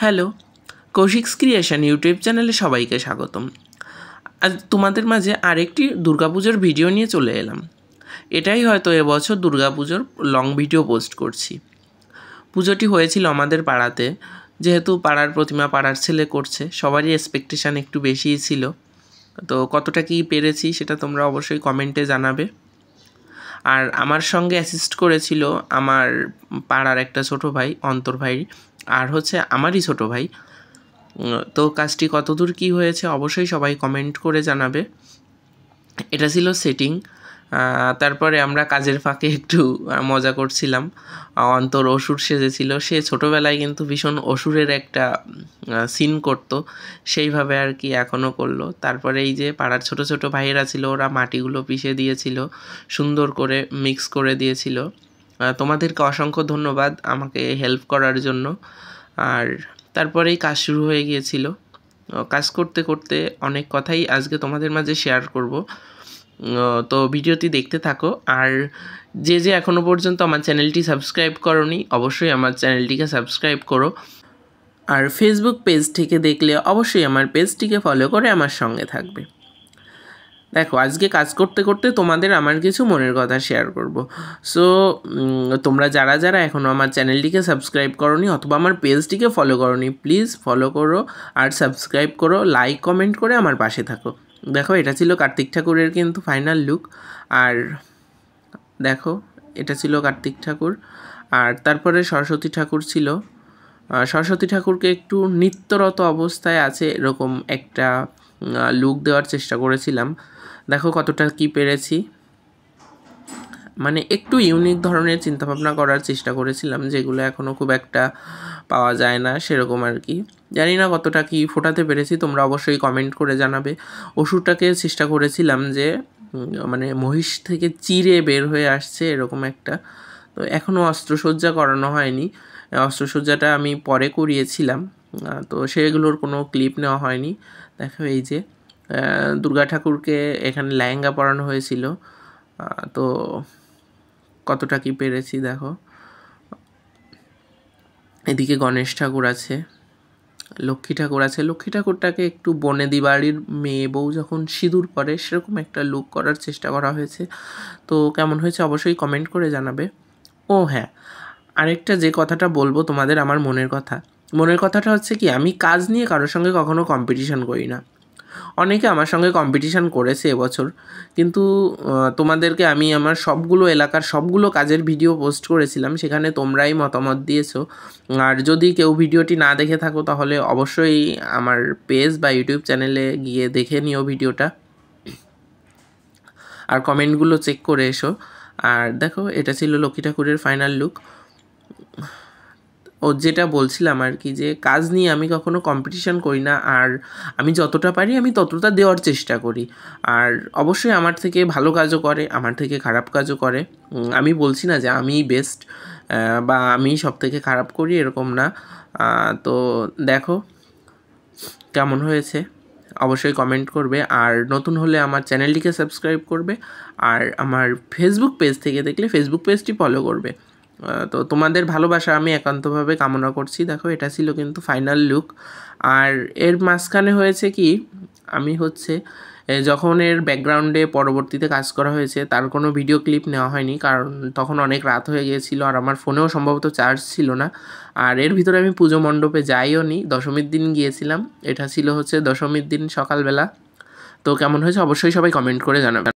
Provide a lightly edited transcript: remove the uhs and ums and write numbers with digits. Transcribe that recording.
Hello, কৌশিকস creation YouTube চ্যানেলে সবাইকে স্বাগতম। আজ তোমাদের মাঝে আরেকটি দুর্গাপুজোর ভিডিও নিয়ে চলে এলাম। এটাই হয়তো এবছর দুর্গাপুজোর লং ভিডিও পোস্ট করছি। পুজোটি হয়েছিল আমাদের পাড়াতে, যেহেতু পাড়ার প্রতিমা পাড়ার ছেলে করছে, সবারই এক্সপেকটেশান একটু বেশিই ছিল। তো কতটা কী পেরেছি সেটা তোমরা অবশ্যই কমেন্টে জানাবে। আর আমার সঙ্গে অ্যাসিস্ট করেছিল আমার পাড়ার একটা ছোটো ভাই, অন্তর ভাই, আর হচ্ছে আমারই ছোটো ভাই। তো কাজটি কতদূর কী হয়েছে অবশ্যই সবাই কমেন্ট করে জানাবে। এটা ছিল সেটিং। তারপরে আমরা কাজের ফাঁকে একটু মজা করছিলাম। অন্তর অসুর সেজেছিল, সে ছোটোবেলায় কিন্তু ভীষণ অসুরের একটা সিন করতো, সেইভাবে আর কি এখনও করলো। তারপরে এই যে পাড়ার ছোট ছোট ভাইয়েরা ছিল, ওরা মাটিগুলো পিষে দিয়েছিল, সুন্দর করে মিক্স করে দিয়েছিল। তোমাদেরকে অসংখ্য ধন্যবাদ আমাকে হেল্প করার জন্য। আর তারপরেই কাজ শুরু হয়ে গিয়েছিল। কাজ করতে করতে অনেক কথাই আজকে তোমাদের মাঝে শেয়ার করব। তো ভিডিওটি দেখতে থাকো। আর যে এখনও পর্যন্ত আমার চ্যানেলটি সাবস্ক্রাইব করোনি, অবশ্যই আমার চ্যানেলটিকে সাবস্ক্রাইব করো। আর ফেসবুক পেজ থেকে দেখলে অবশ্যই আমার পেজটিকে ফলো করে আমার সঙ্গে থাকবে। দেখো, আজকে কাজ করতে করতে তোমাদের আমার কিছু মনের কথা শেয়ার করব। সো তোমরা যারা যারা এখনও আমার চ্যানেলটিকে সাবস্ক্রাইব করোনি অথবা আমার পেজটিকে ফলো করোনি, প্লিজ ফলো করো আর সাবস্ক্রাইব করো, লাইক কমেন্ট করে আমার পাশে থাকো। দেখো, এটা ছিল কার্তিক ঠাকুরের কিন্তু ফাইনাল লুক। আর দেখো, এটা ছিল কার্তিক ঠাকুর। আর তারপরে সরস্বতী ঠাকুর ছিল। সরস্বতী ঠাকুরকে একটু নৃত্যরত অবস্থায় আছে এরকম একটা লুক দেওয়ার চেষ্টা করেছিলাম। দেখো কতটা কি পেরেছি, মানে একটু ইউনিক ধরনের চিন্তাভাবনা করার চেষ্টা করেছিলাম, যেগুলো এখনও খুব একটা পাওয়া যায় না সেরকম আর কি। জানি না কতটা কি ফোটাতে পেরেছি, তোমরা অবশ্যই কমেন্ট করে জানাবে। অসুরটাকে চেষ্টা করেছিলাম যে মানে মহিষ থেকে চিরে বের হয়ে আসছে এরকম একটা। তো এখনও অস্ত্রসজ্জা করানো হয়নি, অস্ত্রসজ্জাটা আমি পরে করিয়েছিলাম, তো সেগুলোর কোনো ক্লিপ নেওয়া হয়নি। দেখো, এই যে দুর্গা ঠাকুরকে এখানে লেহেঙ্গা পরানো হয়েছিল। তো কতটা কি পেরেছি দেখো। এদিকে গণেশ ঠাকুর আছে, লক্ষ্মী ঠাকুর আছে। লক্ষ্মী ঠাকুরটাকে একটু বনেদি বাড়ির মেয়ে বউ যখন সিঁদুর পরে সেরকম একটা লুক করার চেষ্টা করা হয়েছে। তো কেমন হয়েছে অবশ্যই কমেন্ট করে জানাবে। ও হ্যাঁ, আরেকটা যে কথাটা বলবো তোমাদের, আমার মনের কথাটা হচ্ছে কি, আমি কাজ নিয়ে কারোর সঙ্গে কখনো কম্পিটিশান করি না। অনেকে আমার সঙ্গে কম্পিটিশান করেছে এবছর, কিন্তু তোমাদেরকে আমি আমার সবগুলো এলাকার সবগুলো কাজের ভিডিও পোস্ট করেছিলাম, সেখানে তোমরাই মতামত দিয়েছো। আর যদি কেউ ভিডিওটি না দেখে থাকো তাহলে অবশ্যই আমার পেজ বা ইউটিউব চ্যানেলে গিয়ে দেখে নিও ভিডিওটা, আর কমেন্টগুলো চেক করে এসো। আর দেখো, এটা ছিল লক্ষ্মী ঠাকুরের ফাইনাল লুক। ও যেটা বলছিলাম আর কি, যে কাজ নিয়ে আমি কখনো কম্পিটিশান করি না, আর আমি যতটা পারি আমি ততটা দেওয়ার চেষ্টা করি। আর অবশ্যই আমার থেকে ভালো কাজও করে, আমার থেকে খারাপ কাজও করে। আমি বলছি না যে আমি বেস্ট বা আমি সব থেকে খারাপ করি, এরকম না। তো দেখো কেমন হয়েছে অবশ্যই কমেন্ট করবে। আর নতুন হলে আমার চ্যানেলটিকে সাবস্ক্রাইব করবে, আর আমার ফেসবুক পেজ থেকে দেখলে ফেসবুক পেজটি ফলো করবে। তো তোমাদের ভালোবাসা আমি একান্তভাবে কামনা করছি। দেখো, এটা ছিল কিন্তু ফাইনাল লুক। আর এর মাঝখানে হয়েছে কি, আমি হচ্ছে যখন এর ব্যাকগ্রাউন্ডে পরবর্তীতে কাজ করা হয়েছে তার কোনো ভিডিও ক্লিপ নেওয়া হয়নি, কারণ তখন অনেক রাত হয়ে গিয়েছিল আর আমার ফোনেও সম্ভবত চার্জ ছিল না। আর এর ভিতরে আমি পুজো মণ্ডপে যাইও নি, দশমীর দিন গিয়েছিলাম। এটা ছিল হচ্ছে দশমীর দিন সকালবেলা। তো কেমন হয়েছে অবশ্যই সবাই কমেন্ট করে জানাবেন।